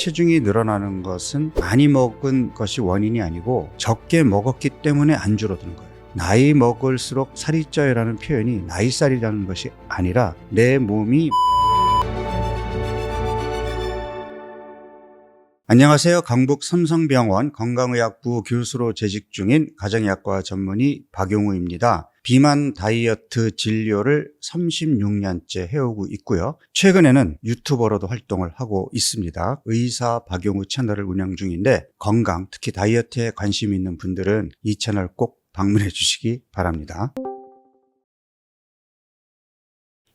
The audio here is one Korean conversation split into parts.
체중이 늘어나는 것은 많이 먹은 것이 원인이 아니고 적게 먹었기 때문에 안 줄어드는 거예요. 나이 먹을수록 살이 쪄요라는 표현이 나이살이라는 것이 아니라 내 몸이 안녕하세요. 강북 삼성병원 건강의학부 교수로 재직 중인 가정의학과 전문의 박용우입니다. 비만 다이어트 진료를 36년째 해오고 있고요. 최근에는 유튜버로도 활동을 하고 있습니다. 의사 박용우 채널을 운영 중인데 건강, 특히 다이어트에 관심 있는 분들은 이 채널 꼭 방문해 주시기 바랍니다.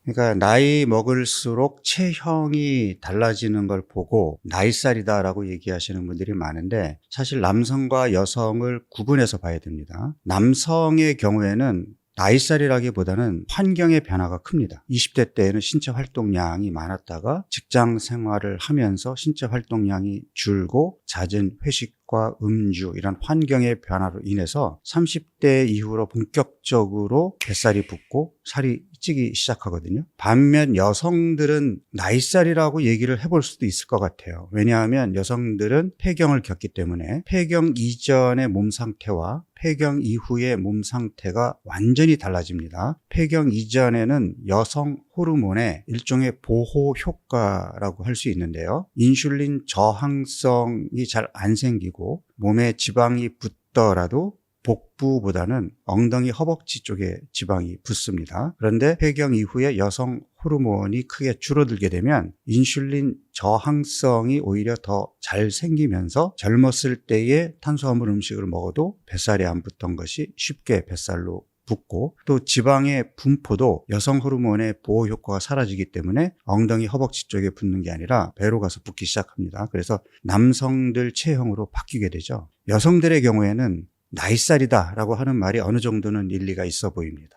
그러니까 나이 먹을수록 체형이 달라지는 걸 보고 나이살이다라고 얘기하시는 분들이 많은데 사실 남성과 여성을 구분해서 봐야 됩니다. 남성의 경우에는 나이살이라기보다는 환경의 변화가 큽니다. 20대 때에는 신체 활동량이 많았다가 직장 생활을 하면서 신체 활동량이 줄고 잦은 회식과 음주 이런 환경의 변화로 인해서 30대 이후로 본격적으로 뱃살이 붙고 살이 찌기 시작하거든요. 반면 여성들은 나이살이라고 얘기를 해볼 수도 있을 것 같아요. 왜냐하면 여성들은 폐경을 겪기 때문에 폐경 이전의 몸 상태와 폐경 이후의 몸 상태가 완전히 달라집니다. 폐경 이전에는 여성 호르몬의 일종의 보호 효과라고 할 수 있는데요. 인슐린 저항성이 잘 안 생기고 몸에 지방이 붙더라도 복부보다는 엉덩이 허벅지 쪽에 지방이 붙습니다. 그런데 폐경 이후에 여성 호르몬이 크게 줄어들게 되면 인슐린 저항성이 오히려 더 잘 생기면서 젊었을 때에 탄수화물 음식을 먹어도 뱃살이 안 붙던 것이 쉽게 뱃살로 붙고 또 지방의 분포도 여성 호르몬의 보호 효과가 사라지기 때문에 엉덩이 허벅지 쪽에 붙는 게 아니라 배로 가서 붙기 시작합니다. 그래서 남성들 체형으로 바뀌게 되죠. 여성들의 경우에는 나이살이다라고 하는 말이 어느 정도는 일리가 있어 보입니다.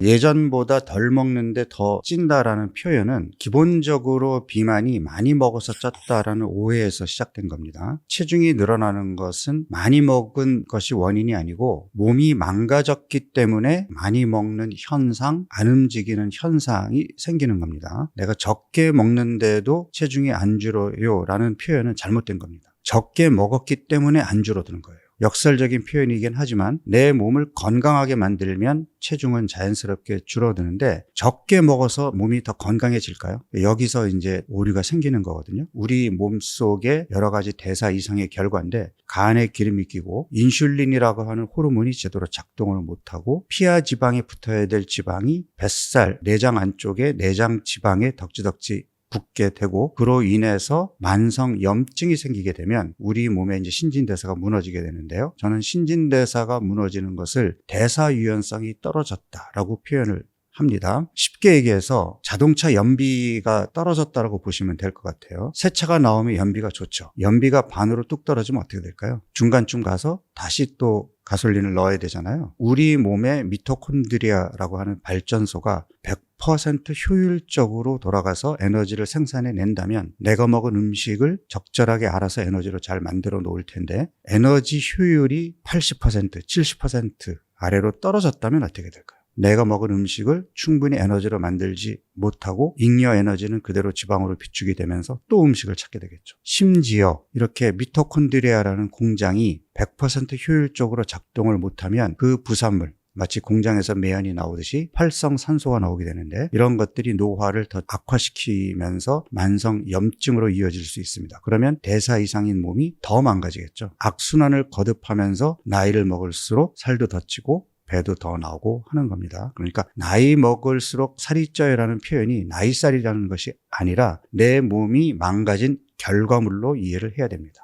예전보다 덜 먹는데 더 찐다라는 표현은 기본적으로 비만이 많이 먹어서 쪘다라는 오해에서 시작된 겁니다. 체중이 늘어나는 것은 많이 먹은 것이 원인이 아니고 몸이 망가졌기 때문에 많이 먹는 현상, 안 움직이는 현상이 생기는 겁니다. 내가 적게 먹는데도 체중이 안 줄어요라는 표현은 잘못된 겁니다. 적게 먹었기 때문에 안 줄어드는 거예요. 역설적인 표현이긴 하지만 내 몸을 건강하게 만들면 체중은 자연스럽게 줄어드는데 적게 먹어서 몸이 더 건강해질까요? 여기서 이제 오류가 생기는 거거든요. 우리 몸속에 여러 가지 대사 이상의 결과인데 간에 기름이 끼고 인슐린이라고 하는 호르몬이 제대로 작동을 못하고 피하 지방에 붙어야 될 지방이 뱃살, 내장 안쪽에 내장 지방에 덕지덕지 붙게 되고 그로 인해서 만성 염증이 생기게 되면 우리 몸에 이제 신진대사가 무너지게 되는데요. 저는 신진대사가 무너지는 것을 대사 유연성이 떨어졌다라고 표현을 합니다. 쉽게 얘기해서 자동차 연비가 떨어졌다라고 보시면 될 것 같아요. 새 차가 나오면 연비가 좋죠. 연비가 반으로 뚝 떨어지면 어떻게 될까요? 중간쯤 가서 다시 또 가솔린을 넣어야 되잖아요. 우리 몸의 미토콘드리아라고 하는 발전소가 100% 효율적으로 돌아가서 에너지를 생산해 낸다면 내가 먹은 음식을 적절하게 알아서 에너지로 잘 만들어 놓을 텐데 에너지 효율이 80%, 70% 아래로 떨어졌다면 어떻게 될까요? 내가 먹은 음식을 충분히 에너지로 만들지 못하고 잉여 에너지는 그대로 지방으로 비축이 되면서 또 음식을 찾게 되겠죠. 심지어 이렇게 미토콘드리아라는 공장이 100% 효율적으로 작동을 못하면 그 부산물, 마치 공장에서 매연이 나오듯이 활성산소가 나오게 되는데 이런 것들이 노화를 더 악화시키면서 만성 염증으로 이어질 수 있습니다. 그러면 대사 이상인 몸이 더 망가지겠죠. 악순환을 거듭하면서 나이를 먹을수록 살도 더 찌고 배도 더 나오고 하는 겁니다. 그러니까 나이 먹을수록 살이 쪄요라는 표현이 나이살이라는 것이 아니라 내 몸이 망가진 결과물로 이해를 해야 됩니다.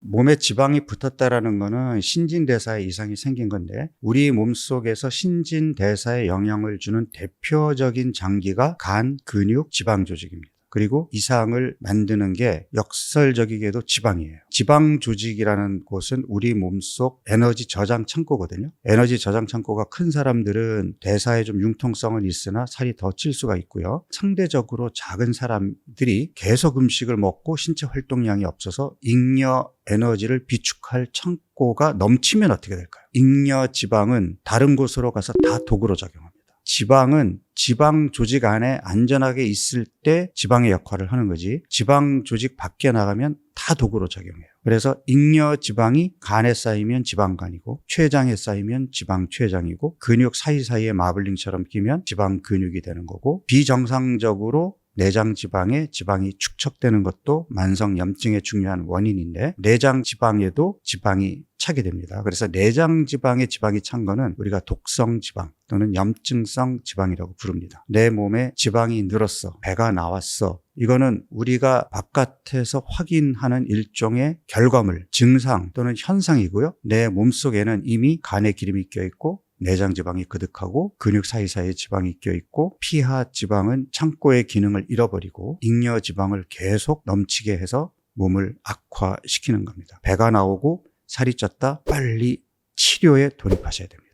몸에 지방이 붙었다라는 것은 신진대사에 이상이 생긴 건데 우리 몸속에서 신진대사에 영향을 주는 대표적인 장기가 간, 근육, 지방 조직입니다. 그리고 이상을 만드는 게 역설적이게도 지방이에요. 지방 조직이라는 곳은 우리 몸속 에너지 저장 창고거든요. 에너지 저장 창고가 큰 사람들은 대사에 좀 융통성은 있으나 살이 더 찔 수가 있고요. 상대적으로 작은 사람들이 계속 음식을 먹고 신체 활동량이 없어서 잉여 에너지를 비축할 창고가 넘치면 어떻게 될까요? 잉여 지방은 다른 곳으로 가서 다 독으로 작용합니다. 지방은 지방 조직 안에 안전하게 있을 때 지방의 역할을 하는 거지, 지방 조직 밖에 나가면 다 도구로 작용해요. 그래서 잉여 지방이 간에 쌓이면 지방간이고, 췌장에 쌓이면 지방췌장이고, 근육 사이사이에 마블링처럼 끼면 지방 근육이 되는 거고, 비정상적으로 내장 지방에 지방이 축적되는 것도 만성 염증의 중요한 원인인데, 내장 지방에도 지방이 차게 됩니다. 그래서 내장 지방에 지방이 찬 거는 우리가 독성 지방 또는 염증성 지방이라고 부릅니다. 내 몸에 지방이 늘었어, 배가 나왔어, 이거는 우리가 바깥에서 확인하는 일종의 결과물, 증상 또는 현상이고요. 내 몸속에는 이미 간에 기름이 껴있고, 내장 지방이 그득하고, 근육 사이사이에 지방이 껴있고, 피하 지방은 창고의 기능을 잃어버리고 잉여 지방을 계속 넘치게 해서 몸을 악화시키는 겁니다. 배가 나오고 살이 쪘다, 빨리 치료에 돌입하셔야 됩니다.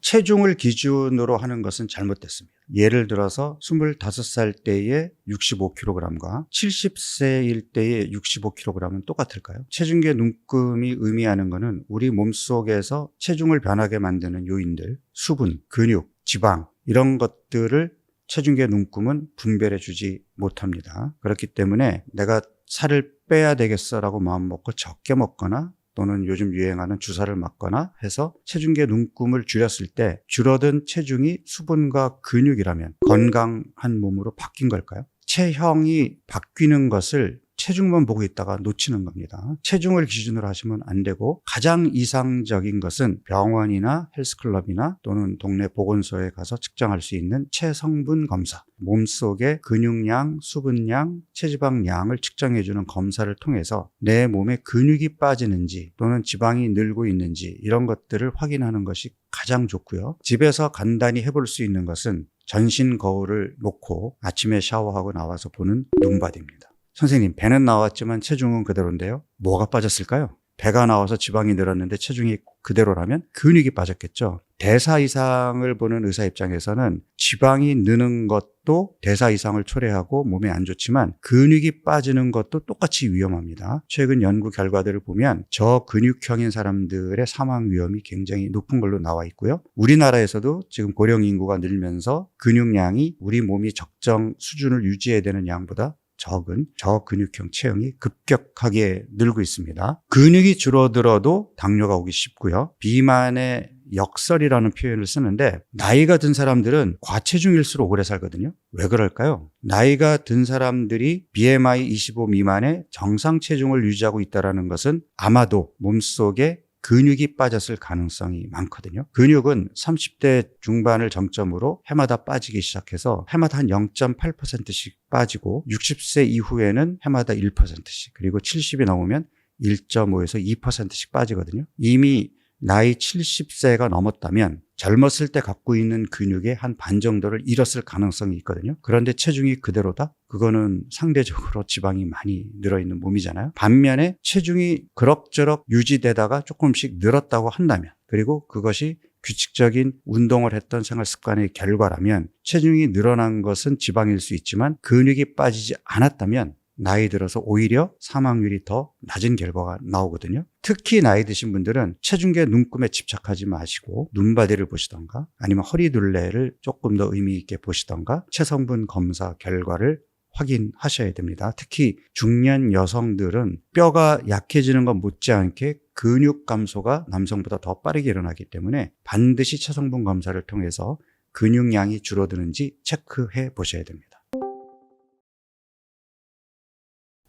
체중을 기준으로 하는 것은 잘못됐습니다. 예를 들어서 25살 때의 65kg과 70세일 때의 65kg은 똑같을까요? 체중계 눈금이 의미하는 것은 우리 몸속에서 체중을 변하게 만드는 요인들, 수분, 근육, 지방, 이런 것들을 체중계 눈금은 분별해 주지 못합니다. 그렇기 때문에 내가 살을 빼야 되겠어라고 마음먹고 적게 먹거나, 또는 요즘 유행하는 주사를 맞거나 해서 체중계 눈금을 줄였을 때 줄어든 체중이 수분과 근육이라면 건강한 몸으로 바뀐 걸까요? 체형이 바뀌는 것을 체중만 보고 있다가 놓치는 겁니다. 체중을 기준으로 하시면 안 되고, 가장 이상적인 것은 병원이나 헬스클럽이나 또는 동네 보건소에 가서 측정할 수 있는 체성분 검사, 몸속의 근육량, 수분량, 체지방량을 측정해주는 검사를 통해서 내 몸에 근육이 빠지는지 또는 지방이 늘고 있는지 이런 것들을 확인하는 것이 가장 좋고요. 집에서 간단히 해볼 수 있는 것은 전신 거울을 놓고 아침에 샤워하고 나와서 보는 눈바디입니다. 선생님, 배는 나왔지만 체중은 그대로인데요. 뭐가 빠졌을까요? 배가 나와서 지방이 늘었는데 체중이 그대로라면 근육이 빠졌겠죠. 대사 이상을 보는 의사 입장에서는 지방이 느는 것도 대사 이상을 초래하고 몸에 안 좋지만 근육이 빠지는 것도 똑같이 위험합니다. 최근 연구 결과들을 보면 저근육형인 사람들의 사망 위험이 굉장히 높은 걸로 나와 있고요. 우리나라에서도 지금 고령 인구가 늘면서 근육량이 우리 몸이 적정 수준을 유지해야 되는 양보다 적은 저근육형 체형이 급격하게 늘고 있습니다. 근육이 줄어들어도 당뇨가 오기 쉽고요. 비만의 역설이라는 표현을 쓰는데, 나이가 든 사람들은 과체중일수록 오래 살거든요. 왜 그럴까요? 나이가 든 사람들이 BMI 25 미만의 정상 체중을 유지하고 있다는 것은 아마도 몸속에 근육이 빠졌을 가능성이 많거든요. 근육은 30대 중반을 정점으로 해마다 빠지기 시작해서 해마다 한 0.8%씩 빠지고, 60세 이후에는 해마다 1%씩, 그리고 70이 넘으면 1.5에서 2%씩 빠지거든요. 이미 나이 70세가 넘었다면 젊었을 때 갖고 있는 근육의 한 반 정도를 잃었을 가능성이 있거든요. 그런데 체중이 그대로다? 그거는 상대적으로 지방이 많이 늘어있는 몸이잖아요. 반면에 체중이 그럭저럭 유지되다가 조금씩 늘었다고 한다면, 그리고 그것이 규칙적인 운동을 했던 생활 습관의 결과라면, 체중이 늘어난 것은 지방일 수 있지만 근육이 빠지지 않았다면 나이 들어서 오히려 사망률이 더 낮은 결과가 나오거든요. 특히 나이 드신 분들은 체중계 눈금에 집착하지 마시고 눈바디를 보시던가, 아니면 허리둘레를 조금 더 의미 있게 보시던가, 체성분 검사 결과를 확인하셔야 됩니다. 특히 중년 여성들은 뼈가 약해지는 것 못지않게 근육 감소가 남성보다 더 빠르게 일어나기 때문에 반드시 체성분 검사를 통해서 근육량이 줄어드는지 체크해 보셔야 됩니다.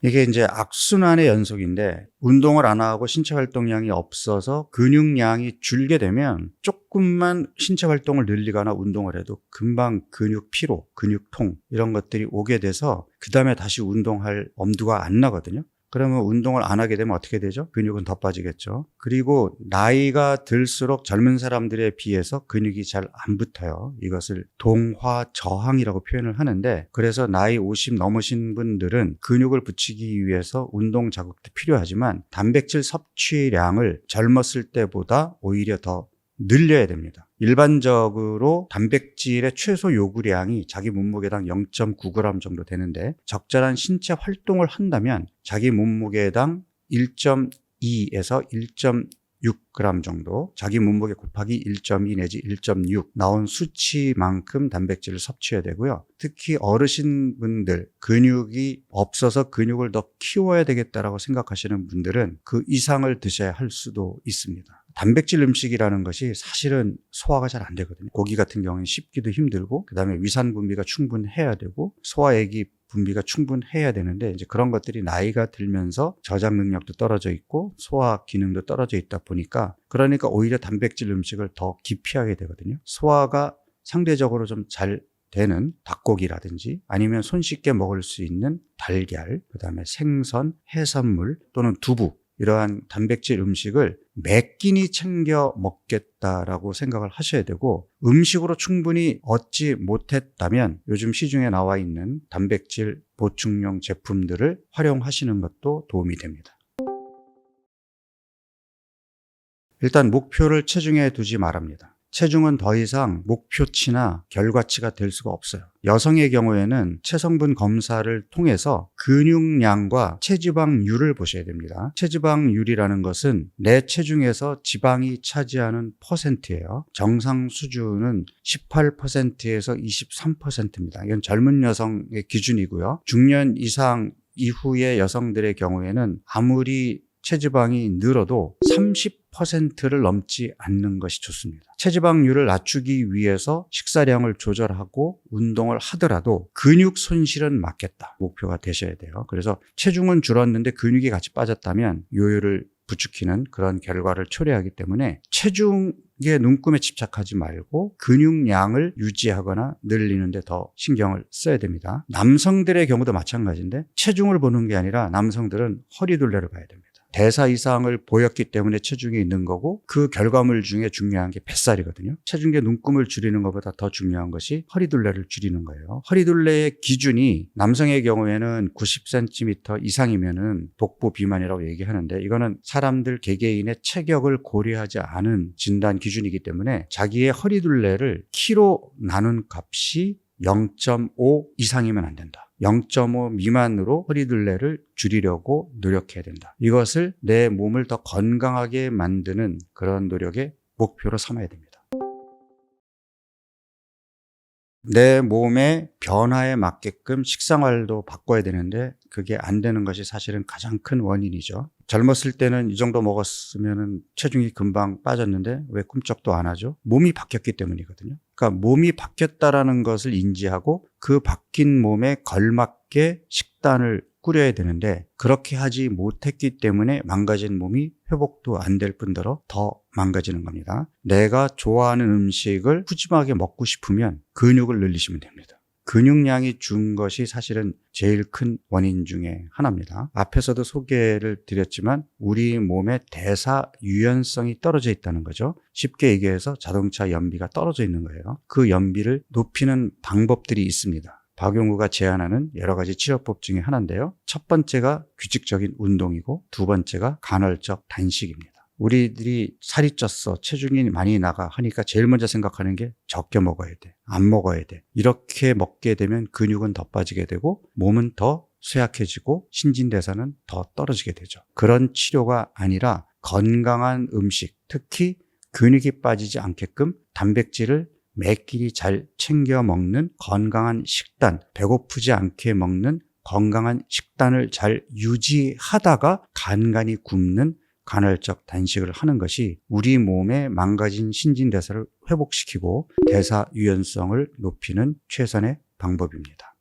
이게 이제 악순환의 연속인데, 운동을 안 하고 신체 활동량이 없어서 근육량이 줄게 되면 조금만 신체 활동을 늘리거나 운동을 해도 금방 근육 피로, 근육통 이런 것들이 오게 돼서 그 다음에 다시 운동할 엄두가 안 나거든요. 그러면 운동을 안 하게 되면 어떻게 되죠? 근육은 더 빠지겠죠. 그리고 나이가 들수록 젊은 사람들에 비해서 근육이 잘 안 붙어요. 이것을 동화저항이라고 표현을 하는데, 그래서 나이 50 넘으신 분들은 근육을 붙이기 위해서 운동 자극도 필요하지만 단백질 섭취량을 젊었을 때보다 오히려 더 늘려야 됩니다. 일반적으로 단백질의 최소 요구량이 자기 몸무게당 0.9g 정도 되는데, 적절한 신체 활동을 한다면 자기 몸무게당 1.2에서 1.6g 정도, 자기 몸무게 곱하기 1.2 내지 1.6 나온 수치만큼 단백질을 섭취해야 되고요. 특히 어르신분들, 근육이 없어서 근육을 더 키워야 되겠다라고 생각하시는 분들은 그 이상을 드셔야 할 수도 있습니다. 단백질 음식이라는 것이 사실은 소화가 잘 안 되거든요. 고기 같은 경우는 씹기도 힘들고, 그다음에 위산 분비가 충분해야 되고, 소화액이 분비가 충분해야 되는데, 이제 그런 것들이 나이가 들면서 저장 능력도 떨어져 있고 소화 기능도 떨어져 있다 보니까, 그러니까 오히려 단백질 음식을 더 기피하게 되거든요. 소화가 상대적으로 좀 잘 되는 닭고기라든지 아니면 손쉽게 먹을 수 있는 달걀, 그다음에 생선, 해산물 또는 두부, 이러한 단백질 음식을 매 끼니 챙겨 먹겠다라고 생각을 하셔야 되고, 음식으로 충분히 얻지 못했다면 요즘 시중에 나와 있는 단백질 보충용 제품들을 활용하시는 것도 도움이 됩니다. 일단 목표를 체중에 두지 말합니다. 체중은 더 이상 목표치나 결과치가 될 수가 없어요. 여성의 경우에는 체성분 검사를 통해서 근육량과 체지방률을 보셔야 됩니다. 체지방률이라는 것은 내 체중에서 지방이 차지하는 퍼센트예요. 정상 수준은 18%에서 23%입니다. 이건 젊은 여성의 기준이고요. 중년 이상 이후의 여성들의 경우에는 아무리 체지방이 늘어도 30%를 넘지 않는 것이 좋습니다. 체지방률을 낮추기 위해서 식사량을 조절하고 운동을 하더라도 근육 손실은 막겠다, 목표가 되셔야 돼요. 그래서 체중은 줄었는데 근육이 같이 빠졌다면 요요를 부추기는 그런 결과를 초래하기 때문에 체중의 눈금에 집착하지 말고 근육량을 유지하거나 늘리는 데 더 신경을 써야 됩니다. 남성들의 경우도 마찬가지인데, 체중을 보는 게 아니라 남성들은 허리둘레를 봐야 됩니다. 대사 이상을 보였기 때문에 체중이 있는 거고, 그 결과물 중에 중요한 게 뱃살이거든요. 체중계 눈금을 줄이는 것보다 더 중요한 것이 허리둘레를 줄이는 거예요. 허리둘레의 기준이 남성의 경우에는 90cm 이상이면은 복부 비만이라고 얘기하는데, 이거는 사람들 개개인의 체격을 고려하지 않은 진단 기준이기 때문에 자기의 허리둘레를 키로 나눈 값이 0.5 이상이면 안 된다. 0.5 미만으로 허리둘레를 줄이려고 노력해야 된다. 이것을 내 몸을 더 건강하게 만드는 그런 노력의 목표로 삼아야 됩니다. 내 몸의 변화에 맞게끔 식생활도 바꿔야 되는데 그게 안 되는 것이 사실은 가장 큰 원인이죠. 젊었을 때는 이 정도 먹었으면 체중이 금방 빠졌는데 왜 꿈쩍도 안 하죠? 몸이 바뀌었기 때문이거든요. 그러니까 몸이 바뀌었다라는 것을 인지하고 그 바뀐 몸에 걸맞게 식단을 꾸려야 되는데, 그렇게 하지 못했기 때문에 망가진 몸이 회복도 안 될 뿐더러 더 망가지는 겁니다. 내가 좋아하는 음식을 푸짐하게 먹고 싶으면 근육을 늘리시면 됩니다. 근육량이 준 것이 사실은 제일 큰 원인 중에 하나입니다. 앞에서도 소개를 드렸지만 우리 몸의 대사 유연성이 떨어져 있다는 거죠. 쉽게 얘기해서 자동차 연비가 떨어져 있는 거예요. 그 연비를 높이는 방법들이 있습니다. 박용구가 제안하는 여러 가지 치료법 중에 하나인데요. 첫 번째가 규칙적인 운동이고, 두 번째가 간헐적 단식입니다. 우리들이 살이 쪘어, 체중이 많이 나가 하니까 제일 먼저 생각하는 게 적게 먹어야 돼, 안 먹어야 돼. 이렇게 먹게 되면 근육은 더 빠지게 되고 몸은 더 쇠약해지고 신진대사는 더 떨어지게 되죠. 그런 치료가 아니라 건강한 음식, 특히 근육이 빠지지 않게끔 단백질을 매 끼니 잘 챙겨 먹는 건강한 식단, 배고프지 않게 먹는 건강한 식단을 잘 유지하다가 간간히 굶는 간헐적 단식을 하는 것이 우리 몸의 망가진 신진대사를 회복시키고 대사 유연성을 높이는 최선의 방법입니다.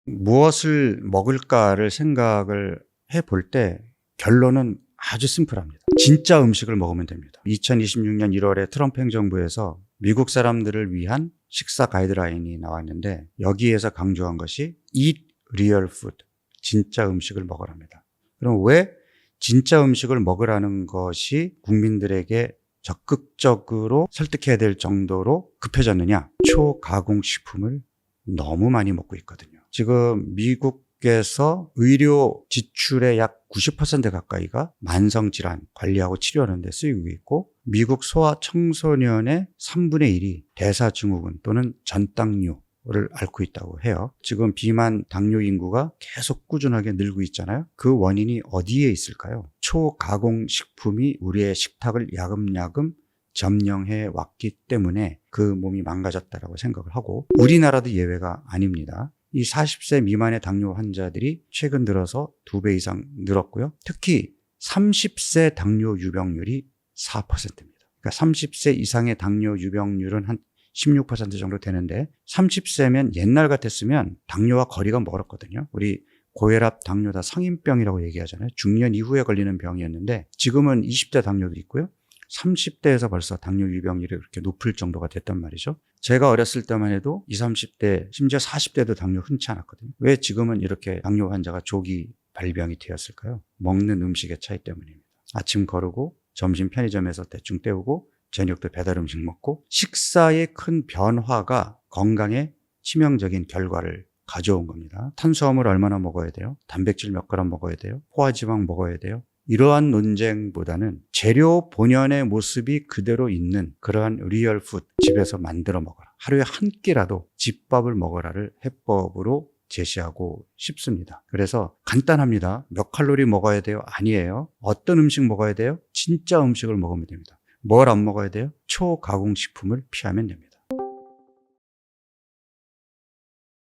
무엇을 먹을까를 생각을 해볼 때 결론은 아주 심플합니다. 진짜 음식을 먹으면 됩니다. 2026년 1월에 트럼프 행정부에서 미국 사람들을 위한 식사 가이드라인이 나왔는데, 여기에서 강조한 것이 Eat real food, 진짜 음식을 먹으랍니다. 그럼 왜 진짜 음식을 먹으라는 것이 국민들에게 적극적으로 설득해야 될 정도로 급해졌느냐? 초가공식품을 너무 많이 먹고 있거든요. 지금 미국에서 의료 지출의 약 90% 가까이가 만성질환 관리하고 치료하는 데 쓰이고 있고, 미국 소아 청소년의 3분의 1이 대사증후군 또는 전당뇨 정도를 앓고 있다고 해요. 지금 비만 당뇨 인구가 계속 꾸준하게 늘고 있잖아요. 그 원인이 어디에 있을까요? 초가공식품이 우리의 식탁을 야금야금 점령해 왔기 때문에 그 몸이 망가졌다라고 생각을 하고, 우리나라도 예외가 아닙니다. 이 40세 미만의 당뇨 환자들이 최근 들어서 2배 이상 늘었고요. 특히 30세 당뇨 유병률이 4%입니다. 그러니까 30세 이상의 당뇨 유병률은 한 16% 정도 되는데, 30세면 옛날 같았으면 당뇨와 거리가 멀었거든요. 우리 고혈압, 당뇨 다 성인병이라고 얘기하잖아요. 중년 이후에 걸리는 병이었는데 지금은 20대 당뇨도 있고요. 30대에서 벌써 당뇨 유병률이 그렇게 높을 정도가 됐단 말이죠. 제가 어렸을 때만 해도 20, 30대, 심지어 40대도 당뇨 흔치 않았거든요. 왜 지금은 이렇게 당뇨 환자가 조기 발병이 되었을까요? 먹는 음식의 차이 때문입니다. 아침 거르고 점심 편의점에서 대충 때우고 저녁도 배달 음식 먹고, 식사의 큰 변화가 건강에 치명적인 결과를 가져온 겁니다. 탄수화물 얼마나 먹어야 돼요? 단백질 몇 그램 먹어야 돼요? 포화지방 먹어야 돼요? 이러한 논쟁보다는 재료 본연의 모습이 그대로 있는 그러한 리얼 푸드, 집에서 만들어 먹어라. 하루에 한 끼라도 집밥을 먹어라를 해법으로 제시하고 싶습니다. 그래서 간단합니다. 몇 칼로리 먹어야 돼요? 아니에요. 어떤 음식 먹어야 돼요? 진짜 음식을 먹으면 됩니다. 뭘 안 먹어야 돼요? 초가공식품을 피하면 됩니다.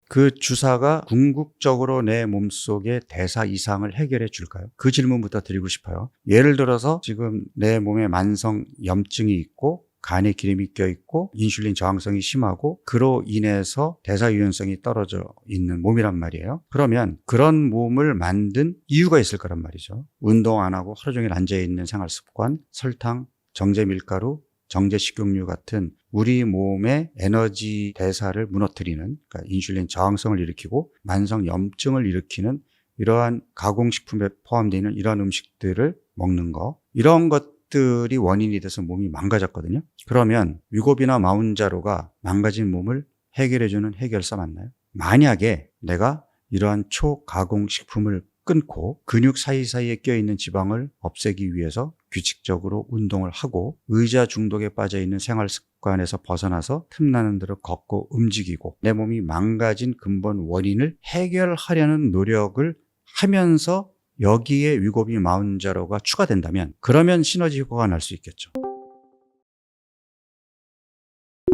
그 주사가 궁극적으로 내 몸속의 대사 이상을 해결해 줄까요? 그 질문부터 드리고 싶어요. 예를 들어서 지금 내 몸에 만성 염증이 있고 간에 기름이 껴있고 인슐린 저항성이 심하고 그로 인해서 대사 유연성이 떨어져 있는 몸이란 말이에요. 그러면 그런 몸을 만든 이유가 있을 거란 말이죠. 운동 안 하고 하루 종일 앉아있는 생활 습관, 설탕, 정제 밀가루, 정제 식용유 같은 우리 몸의 에너지 대사를 무너뜨리는, 그러니까 인슐린 저항성을 일으키고 만성 염증을 일으키는 이러한 가공식품에 포함되어 있는 이러한 음식들을 먹는 거, 이런 것들이 원인이 돼서 몸이 망가졌거든요. 그러면 위고비나 마운자로가 망가진 몸을 해결해주는 해결사 맞나요? 만약에 내가 이러한 초가공식품을 끊고 근육 사이사이에 껴있는 지방을 없애기 위해서 규칙적으로 운동을 하고 의자 중독에 빠져있는 생활 습관에서 벗어나서 틈나는 대로 걷고 움직이고 내 몸이 망가진 근본 원인을 해결하려는 노력을 하면서 여기에 위고비 마운자로가 추가된다면, 그러면 시너지 효과가 날 수 있겠죠.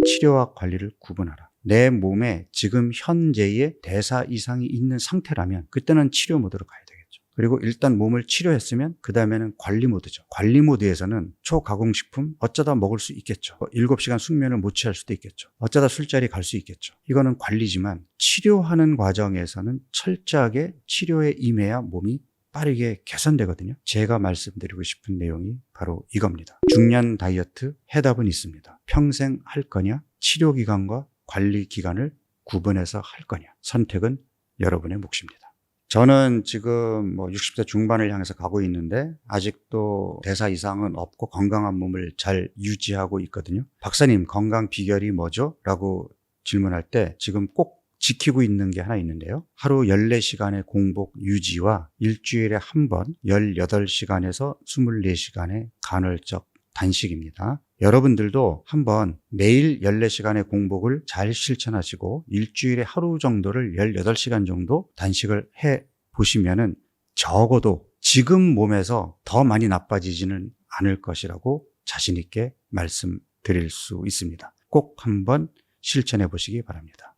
치료와 관리를 구분하라. 내 몸에 지금 현재의 대사 이상이 있는 상태라면 그때는 치료 모드로 가야 되겠죠. 그리고 일단 몸을 치료했으면 그 다음에는 관리 모드죠. 관리 모드에서는 초가공식품 어쩌다 먹을 수 있겠죠. 7시간 숙면을 못 취할 수도 있겠죠. 어쩌다 술자리 갈 수 있겠죠. 이거는 관리지만 치료하는 과정에서는 철저하게 치료에 임해야 몸이 빠르게 개선되거든요. 제가 말씀드리고 싶은 내용이 바로 이겁니다. 중년 다이어트 해답은 있습니다. 평생 할 거냐? 치료 기간과 관리 기간을 구분해서 할 거냐? 선택은 여러분의 몫입니다. 저는 지금 60대 중반을 향해서 가고 있는데 아직도 대사 이상은 없고 건강한 몸을 잘 유지하고 있거든요. 박사님, 건강 비결이 뭐죠? 라고 질문할 때 지금 꼭 지키고 있는 게 하나 있는데요. 하루 14시간의 공복 유지와 일주일에 한 번 18시간에서 24시간의 간헐적 단식입니다. 여러분들도 한번 매일 14시간의 공복을 잘 실천하시고 일주일에 하루 정도를 18시간 정도 단식을 해 보시면은 적어도 지금 몸에서 더 많이 나빠지지는 않을 것이라고 자신 있게 말씀드릴 수 있습니다. 꼭 한번 실천해 보시기 바랍니다.